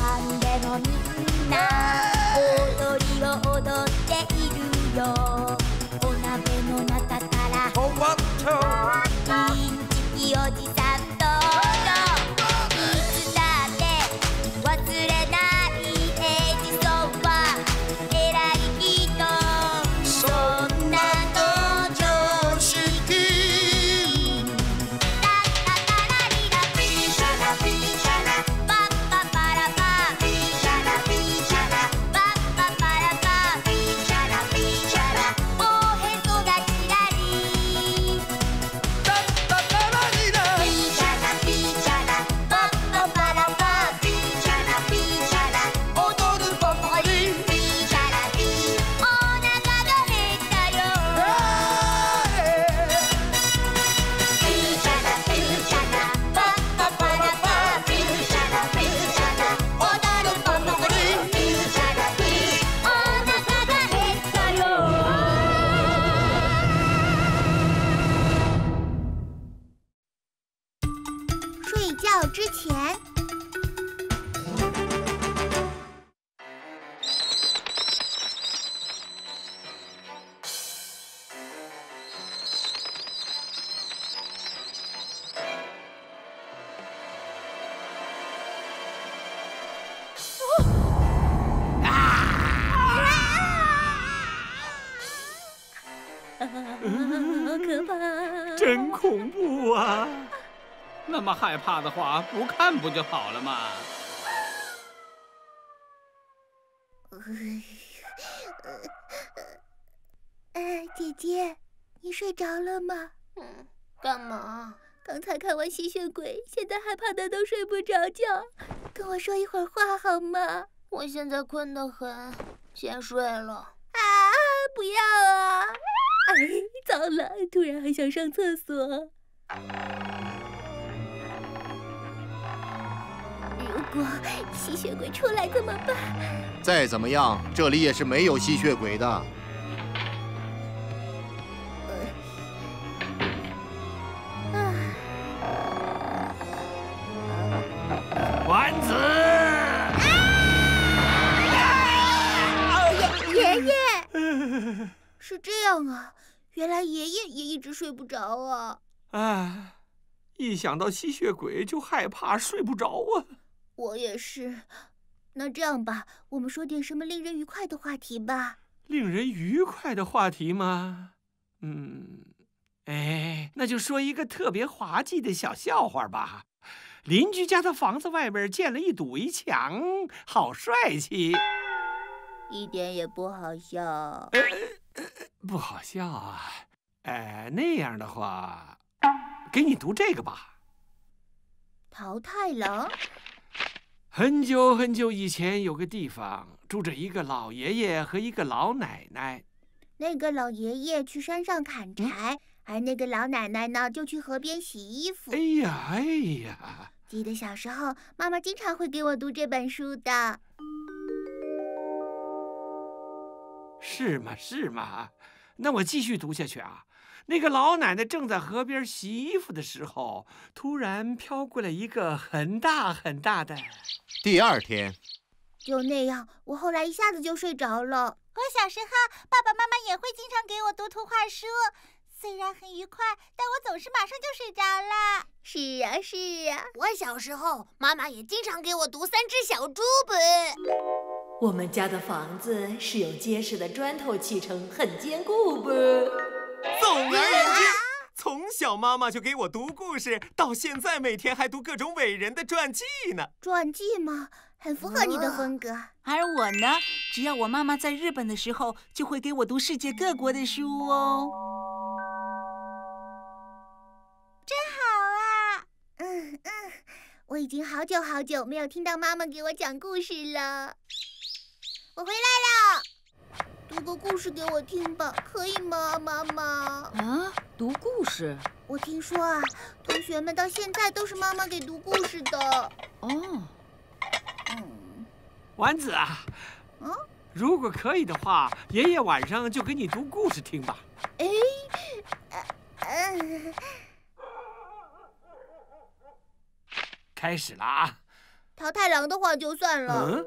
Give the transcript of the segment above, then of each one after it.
飯でもみんな踊りを踊っているよ。お鍋の中からインチキおじさん登場。いつだって忘れないエジソンは偉い人。そんなの常識。タッタタラリラピーシャラピーシャラパッパパラパピーシャラピーシャラパッパパラパピーシャラピーシャラおへそがちらりタッタタラリラピーシャラピーシャラパッパパラパピーシャラピーシャラ踊るポポリピーシャラピーお腹が減ったよ。ピーシャラピーシャラパッパパラパピーシャラピーシャラ踊るポポリピーシャラピーお腹が減ったよ。睡觉之前。好可怕！真恐怖啊！那么害怕的话，不看不就好了嘛？姐姐，你睡着了吗？干嘛？刚才看完吸血鬼，现在害怕的都睡不着觉。跟我说一会儿话好吗？我现在困得很，先睡了。不要啊！糟了，突然还想上厕所。如果吸血鬼出来怎么办？再怎么样，这里也是没有吸血鬼的。丸子，爷爷，是这样啊，原来爷爷也一直睡不着啊。哎，一想到吸血鬼就害怕，睡不着啊。我也是。那这样吧，我们说点什么令人愉快的话题吧。令人愉快的话题吗？那就说一个特别滑稽的小笑话吧。邻居家的房子外边建了一堵围墙，好帅气。一点也不好笑。不好笑啊。那样的话，给你读这个吧。桃太郎。很久很久以前，有个地方住着一个老爷爷和一个老奶奶。那个老爷爷去山上砍柴，而那个老奶奶呢，就去河边洗衣服。哎呀！记得小时候，妈妈经常会给我读这本书的。是吗？那我继续读下去啊。那个老奶奶正在河边洗衣服的时候，突然飘过来一个很大很大的。第二天，就那样，我后来一下子就睡着了。我小时候，爸爸妈妈也会经常给我读图画书，虽然很愉快，但我总是马上就睡着了。是啊。我小时候，妈妈也经常给我读《3只小猪》本。我们家的房子是用结实的砖头砌成，很坚固不？总而言之，从小妈妈就给我读故事，到现在每天还读各种伟人的传记呢。传记吗？很符合你的风格。而我呢，只要我妈妈在日本的时候，就会给我读世界各国的书哦。真好啊！我已经好久没有听到妈妈给我讲故事了。我回来了。读个故事给我听吧，可以吗，妈妈？啊，读故事？我听说啊，同学们到现在都是妈妈给读故事的。哦。丸子啊，如果可以的话，爷爷晚上就给你读故事听吧。开始了啊！桃太郎的话就算了，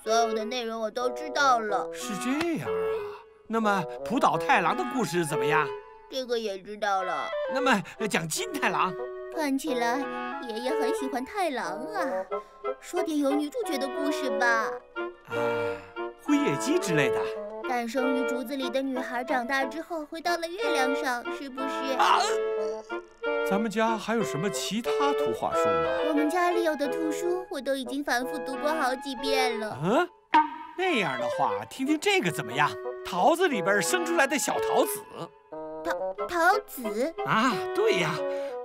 所有的内容我都知道了。是这样啊。那么浦岛太郎的故事怎么样？这个也知道了。那么讲金太郎，看起来爷爷很喜欢太郎啊，说点有女主角的故事吧。辉夜姬之类的。诞生于竹子里的女孩长大之后回到了月亮上，是不是？咱们家还有什么其他图画书吗？我们家里有的图书我都已经反复读过好几遍了。那样的话，听听这个怎么样？桃子里边生出来的小桃子。桃子啊，对呀，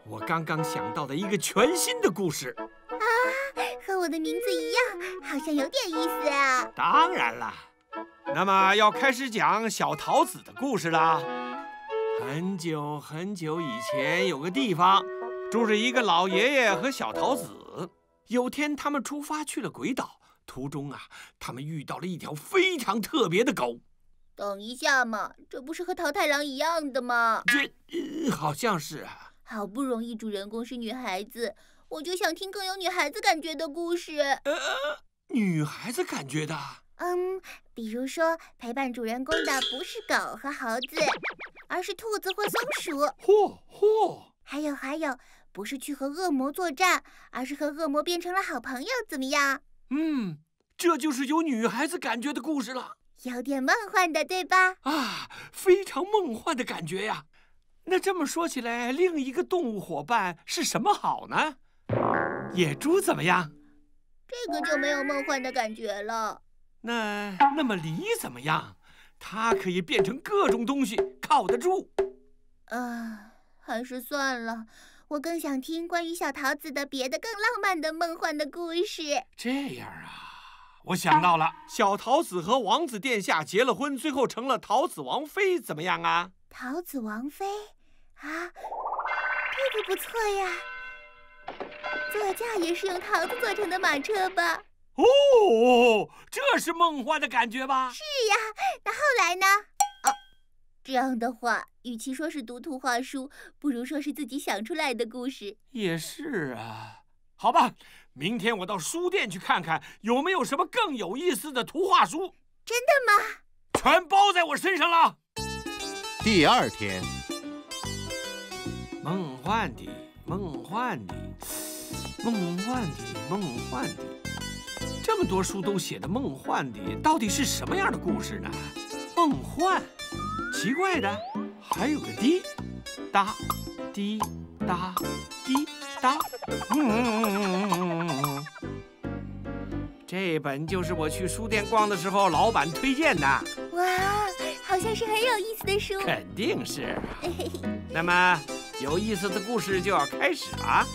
我刚刚想到的一个全新的故事啊，和我的名字一样，好像有点意思啊。当然了，那么要开始讲小桃子的故事啦。很久很久以前，有个地方住着一个老爷爷和小桃子。有天，他们出发去了鬼岛，途中啊，他们遇到了一条非常特别的狗。等一下嘛，这不是和桃太郎一样的吗？好像是啊。好不容易主人公是女孩子，我就想听更有女孩子感觉的故事。女孩子感觉的？比如说陪伴主人公的不是狗和猴子，而是兔子或松鼠。还有，不是去和恶魔作战，而是和恶魔变成了好朋友，怎么样？这就是有女孩子感觉的故事了。有点梦幻的，对吧？啊，非常梦幻的感觉呀。那这么说起来，另一个动物伙伴是什么好呢？野猪怎么样？这个就没有梦幻的感觉了。那么梨怎么样？它可以变成各种东西，靠得住。还是算了。我更想听关于小桃子的别的更浪漫的梦幻的故事。这样啊。我想到了，小桃子和王子殿下结了婚，最后成了桃子王妃，怎么样啊？桃子王妃啊，这个不错呀。座驾也是用桃子做成的马车吧？这是梦幻的感觉吧？是呀。那后来呢？这样的话，与其说是读图画书，不如说是自己想出来的故事。也是啊。好吧。明天我到书店去看看，有没有什么更有意思的图画书。真的吗？全包在我身上了。第二天，梦幻的，这么多书都写的梦幻的，到底是什么样的故事呢？梦幻，奇怪的，还有个滴答滴答滴答。这本就是我去书店逛的时候老板推荐的。哇，好像是很有意思的书。肯定是。那么有意思的故事就要开始了。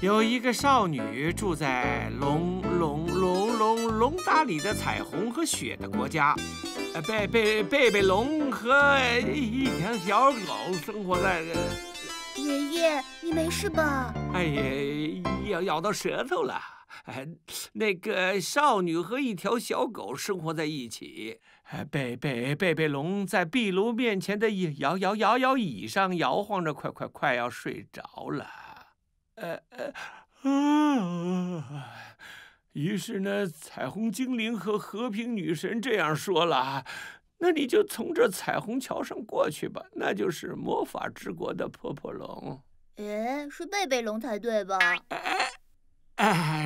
有一个少女住在龙达里的彩虹和雪的国家。贝龙和一条小狗生活在。爷爷，你没事吧？哎呀，咬到舌头了。那个少女和一条小狗生活在一起。贝龙在壁炉面前的摇椅上摇晃着，快要睡着了。于是呢，彩虹精灵和和平女神这样说了：“那你就从这彩虹桥上过去吧，那就是魔法之国的婆婆龙。”是贝龙才对吧？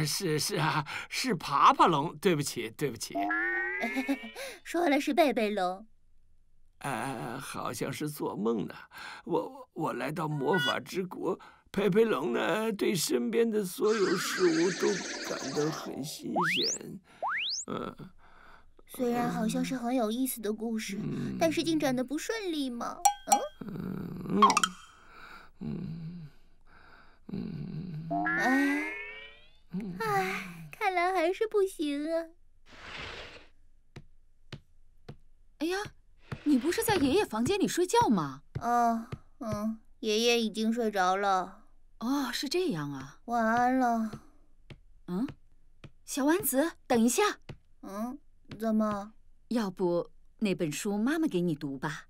是啊，是爬爬龙，对不起。说了是贝龙。好像是做梦呢。我来到魔法之国，佩龙呢，对身边的所有事物都感到很新鲜。虽然好像是很有意思的故事，但是进展的不顺利嘛。看来还是不行啊。哎呀，你不是在爷爷房间里睡觉吗？爷爷已经睡着了。是这样啊。晚安了。小丸子，等一下。怎么？要不那本书妈妈给你读吧。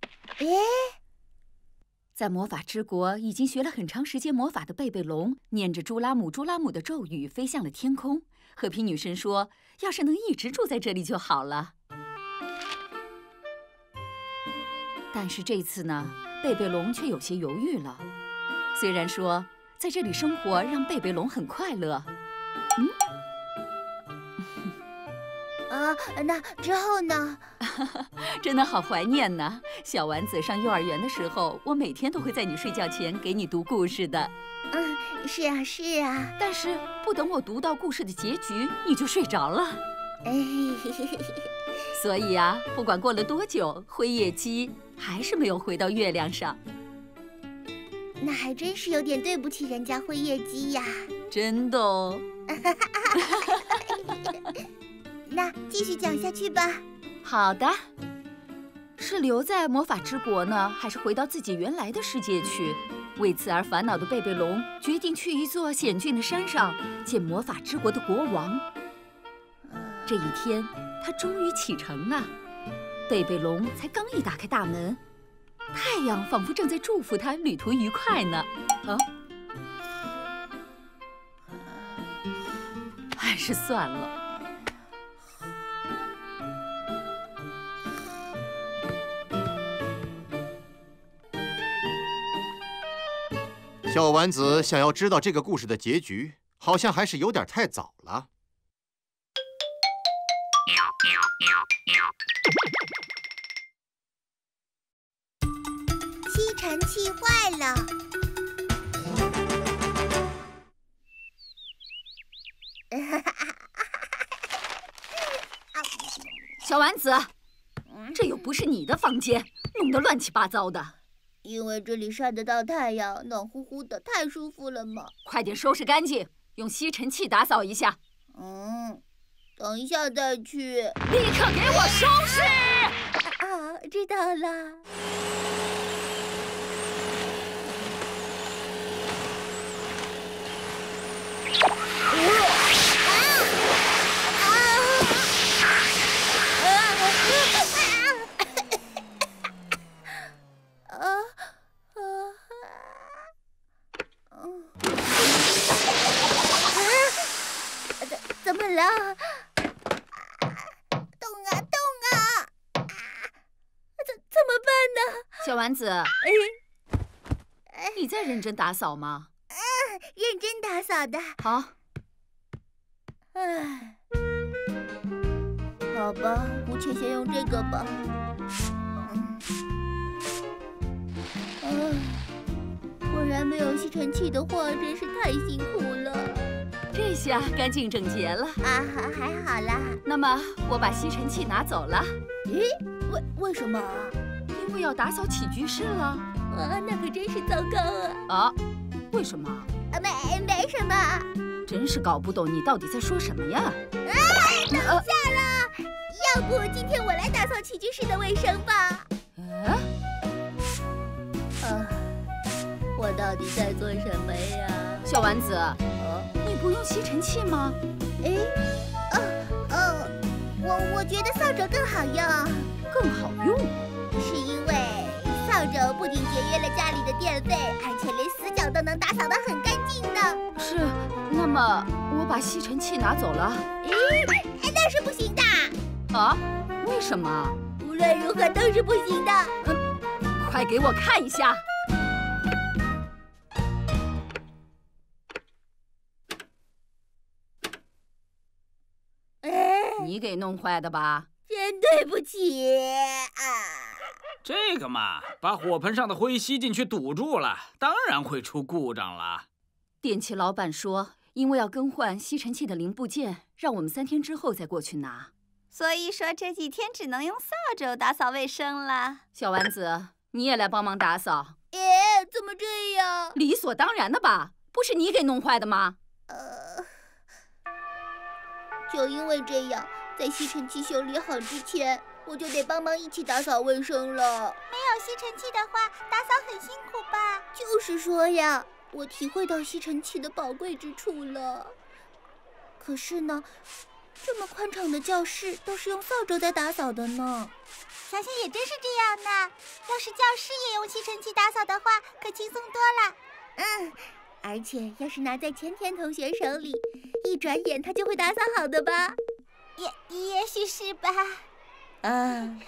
在魔法之国已经学了很长时间魔法的贝龙，念着朱拉姆的咒语飞向了天空。和平女神说，要是能一直住在这里就好了。但是这次呢，贝贝龙却有些犹豫了。虽然说在这里生活让贝贝龙很快乐，那之后呢？真的好怀念呢。小丸子上幼儿园的时候，我每天都会在你睡觉前给你读故事的。是啊，是啊。但是不等我读到故事的结局，你就睡着了。所以啊，不管过了多久，辉夜姬还是没有回到月亮上。那还真是有点对不起人家辉夜姬呀。真的哦。那继续讲下去吧。好的。是留在魔法之国呢，还是回到自己原来的世界去？为此而烦恼的贝贝龙决定去一座险峻的山上见魔法之国的国王。这一天，他终于启程了。贝贝龙才刚一打开大门，太阳仿佛正在祝福他旅途愉快呢。还是算了。小丸子想要知道这个故事的结局，好像还是有点太早了。吸尘器坏了。小丸子，这又不是你的房间，弄得乱七八糟的。因为这里晒得到太阳，暖乎乎的，太舒服了嘛。快点收拾干净，用吸尘器打扫一下。等一下再去。立刻给我收拾！知道了。怎么了？动啊动啊！怎么办呢？小丸子，你在认真打扫吗？认真打扫的。好。好吧，姑且先用这个吧。果然没有吸尘器的话，真是太辛苦了。这下干净整洁了。还好啦。那么我把吸尘器拿走了。为什么？因为要打扫起居室了。那可真是糟糕啊！为什么？没什么。真是搞不懂你到底在说什么呀！等一下啦，要不今天我来打扫起居室的卫生吧？我到底在做什么呀？小丸子，你不用吸尘器吗？我觉得扫帚更好用。更好用？是因为扫帚不仅节约了家里的电费，而且连死角都能打扫得很干净呢。是，那么我把吸尘器拿走了。那是不行的。为什么？无论如何都是不行的。快给我看一下。你给弄坏的吧？真对不起这个嘛，把火盆上的灰吸进去堵住了，当然会出故障了。电器老板说，因为要更换吸尘器的零部件，让我们3天之后再过去拿。所以说这几天只能用扫帚打扫卫生了。小丸子，你也来帮忙打扫？怎么这样？理所当然的吧？不是你给弄坏的吗？就因为这样，在吸尘器修理好之前，我就得帮忙一起打扫卫生了。没有吸尘器的话，打扫很辛苦吧？就是说呀，我体会到吸尘器的宝贵之处了。可是呢，这么宽敞的教室都是用扫帚在打扫的呢。想想也真是这样呢。要是教室也用吸尘器打扫的话，可轻松多了。而且要是拿在甜甜同学手里，一转眼他就会打扫好的吧？也许是吧。啊，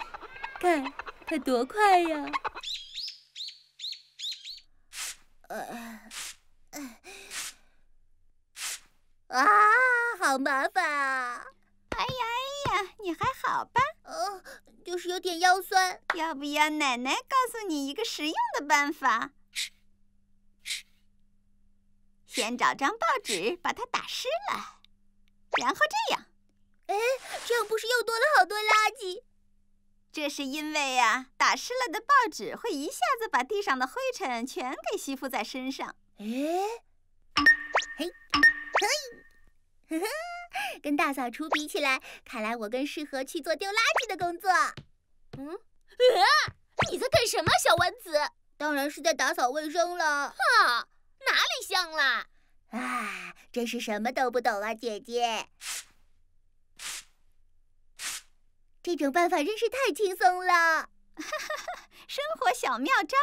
看他多快呀！好麻烦啊！哎呀，你还好吧？就是有点腰酸。要不要奶奶告诉你一个实用的办法？先找张报纸把它打湿了，然后这样。这样不是又多了好多垃圾？这是因为啊，打湿了的报纸会一下子把地上的灰尘全给吸附在身上。跟大扫除比起来，看来我更适合去做丢垃圾的工作。你在干什么，小丸子？当然是在打扫卫生了。哈，哪里像啦？真是什么都不懂啊，姐姐。这种办法真是太轻松了。生活小妙招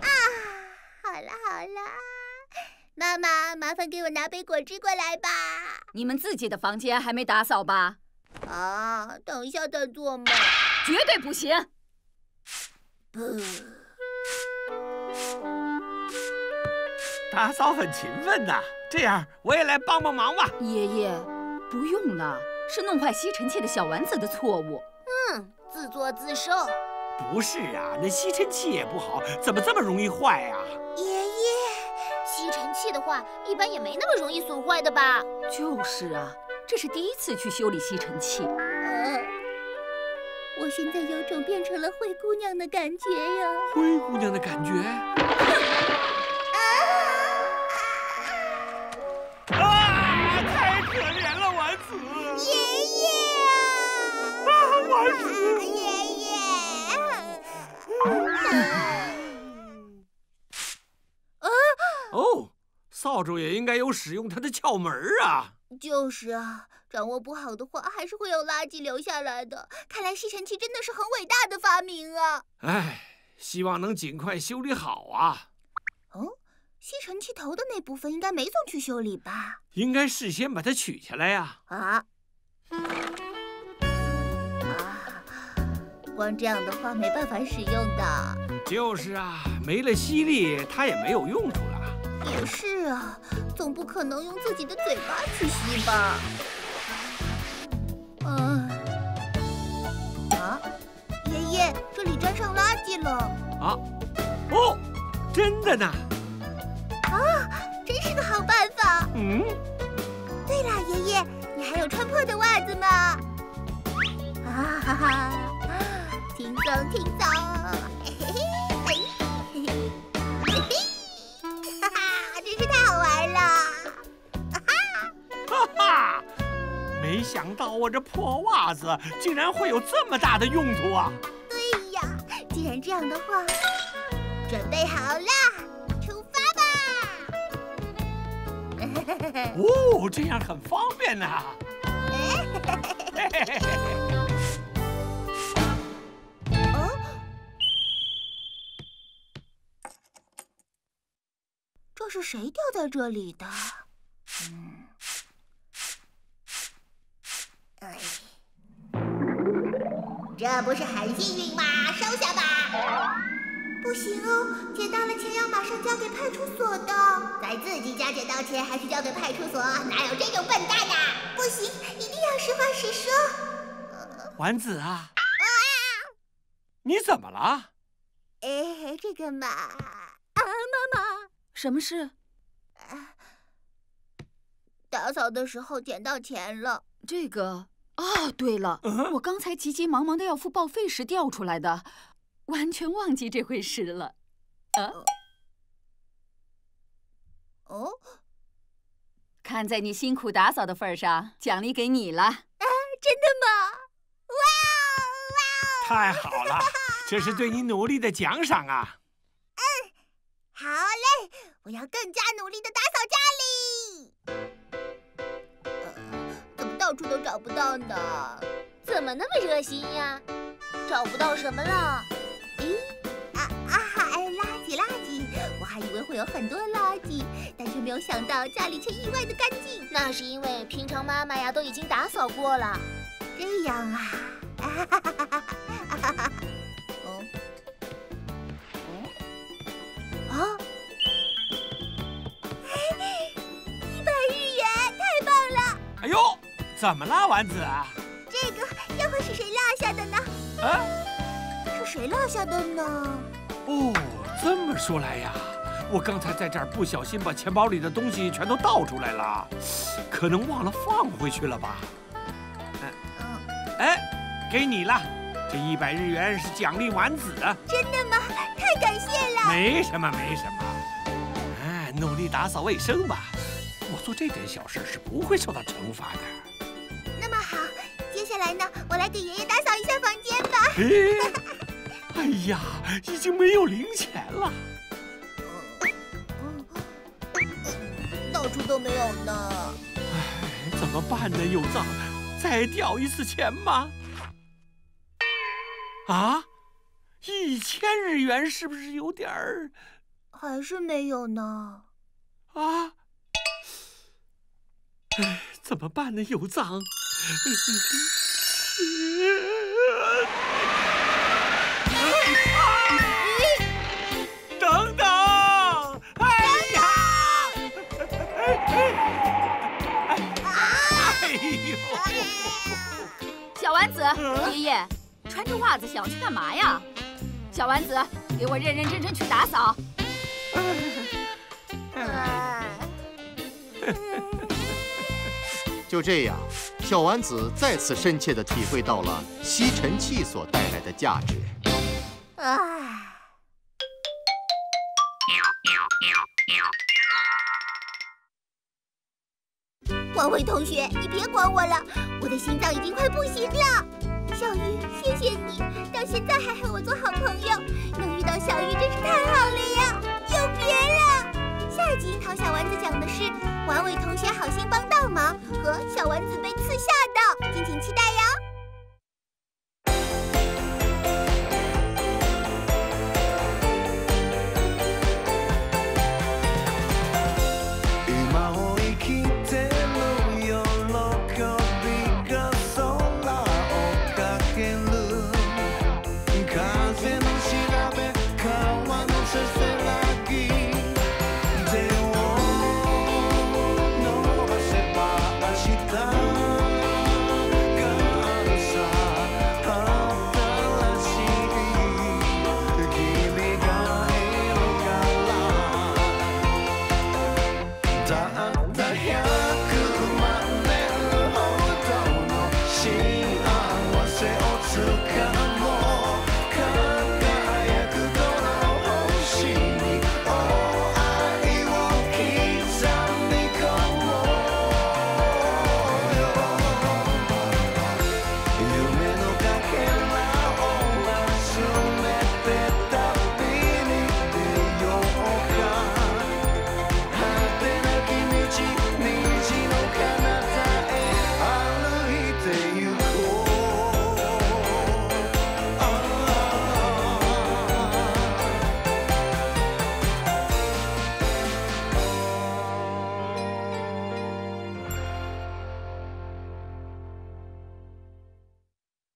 啊！好了，妈妈，麻烦给我拿杯果汁过来吧。你们自己的房间还没打扫吧？等一下再做嘛。绝对不行！不，打扫很勤奋的，这样我也来帮帮忙吧。爷爷，不用了，是弄坏吸尘器的小丸子的错误。自作自受。不是啊，那吸尘器也不好，怎么这么容易坏呀？爷爷，吸尘器的话，一般也没那么容易损坏的吧？就是啊，这是第一次去修理吸尘器。我现在有种变成了灰姑娘的感觉呀！灰姑娘的感觉？太可怜了，丸子！爷爷丸子！爷爷！扫帚也应该有使用它的窍门啊！就是啊，掌握不好的话，还是会有垃圾留下来的。看来吸尘器真的是很伟大的发明啊！希望能尽快修理好啊！吸尘器头的那部分应该没送去修理吧？应该事先把它取下来呀！光这样的话没办法使用的。就是啊，没了吸力，它也没有用处了。也是啊，总不可能用自己的嘴巴去吸吧？爷爷，这里沾上垃圾了。真的呢？真是个好办法。对了，爷爷，你还有穿破的袜子吗？轻松轻松。真是太好玩了！没想到我这破袜子竟然会有这么大的用途啊！对呀，既然这样的话，准备好了，出发吧！这样很方便呐！这是谁掉在这里的？这不是很幸运吗？收下吧。不行哦，捡到了钱要马上交给派出所的。在自己家捡到钱还是交给派出所？哪有这种笨蛋的？不行，一定要实话实说。丸子啊，你怎么了？这个嘛，妈妈，什么事？打扫的时候捡到钱了。这个对了，我刚才急急忙忙的要付报废时掉出来的，完全忘记这回事了。看在你辛苦打扫的份上，奖励给你了。真的吗？太好了，这是对你努力的奖赏啊！好嘞，我要更加努力的打扫家里。怎么到处都找不到呢？怎么那么热心呀？找不到什么了？垃圾，我还以为会会有很多垃圾，但却没有想到家里却意外的干净。那是因为平常妈妈呀都已经打扫过了。这样啊，100日元，太棒了！哎呦，怎么了，丸子啊？这个又会是谁落下的呢？啊？是谁落下的呢？哦，这么说来呀，我刚才在这儿不小心把钱包里的东西全都倒出来了，可能忘了放回去了吧？哎，给你了，这100日元是奖励丸子的。真的吗？太感谢了。没什么，没什么。哎，努力打扫卫生吧。我做这点小事是不会受到惩罚的。那么好，接下来呢，我来给爷爷打扫一下房间吧。哎呀，已经没有零钱了。到处都没有呢。哎，怎么办呢？有藏，再掉一次钱吗？啊，1000日元是不是有点儿？还是没有呢。啊！哎，怎么办呢？有藏。等等！哎呀！哎呦！小丸子，爷爷，穿着袜子想去干嘛呀？小丸子，给我认认真真去打扫。就这样，小丸子再次深切地体会到了吸尘器所带来的价值。王伟同学，你别管我了，我的心脏已经快不行了。小鱼，谢谢你，到现在还和我做好朋友，能遇到小鱼真是太好了呀！有别了。下一集樱桃小丸子讲的是王伟同学好心帮倒忙和小丸子被刺吓到，敬请期待。